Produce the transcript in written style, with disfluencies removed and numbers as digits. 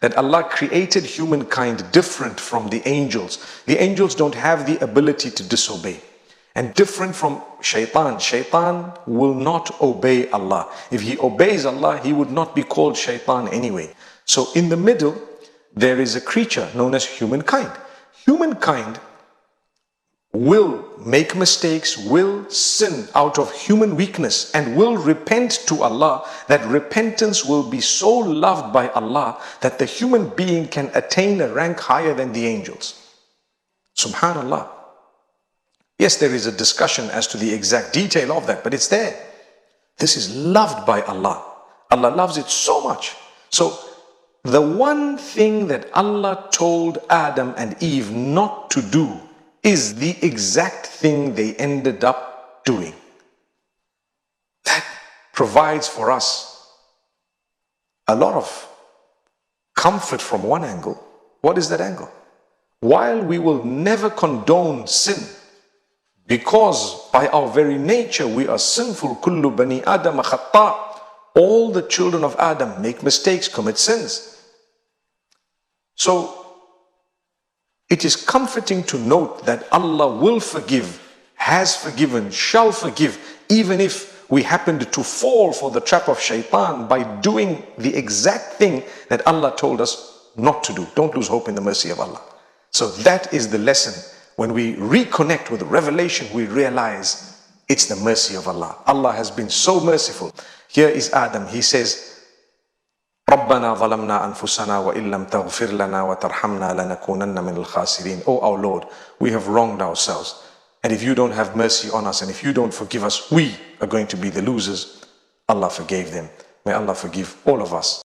that Allah created humankind different from the angels. The angels don't have the ability to disobey. And different from shaitan. Shaitan will not obey Allah. If he obeys Allah, he would not be called shaitan anyway. So in the middle, there is a creature known as humankind. Humankind will make mistakes, will sin out of human weakness, and will repent to Allah. That repentance will be so loved by Allah that the human being can attain a rank higher than the angels. Subhanallah. Yes, there is a discussion as to the exact detail of that, but it's there. This is loved by Allah. Allah loves it so much. So the one thing that Allah told Adam and Eve not to do is the exact thing they ended up doing. That provides for us a lot of comfort from one angle. What is that angle? While we will never condone sin, because by our very nature we are sinful, kullu bani Adam khata, all the children of Adam make mistakes, commit sins. So it is comforting to note that Allah will forgive, has forgiven, shall forgive, even if we happened to fall for the trap of shaitan by doing the exact thing that Allah told us not to do. Don't lose hope in the mercy of Allah. So that is the lesson. When we reconnect with revelation, we realize it's the mercy of Allah. Allah has been so merciful. Here is Adam. He says, رَبَّنَا ظَلَمْنَا أَنفُسَنَا وَإِن لَمْ تَغْفِرْ لَنَا وَتَرْحَمْنَا لَنَكُونَنَّ مِنَ الْخَاسِرِينَ. Oh our Lord, we have wronged ourselves. And if you don't have mercy on us, and if you don't forgive us, we are going to be the losers. Allah forgave them. May Allah forgive all of us.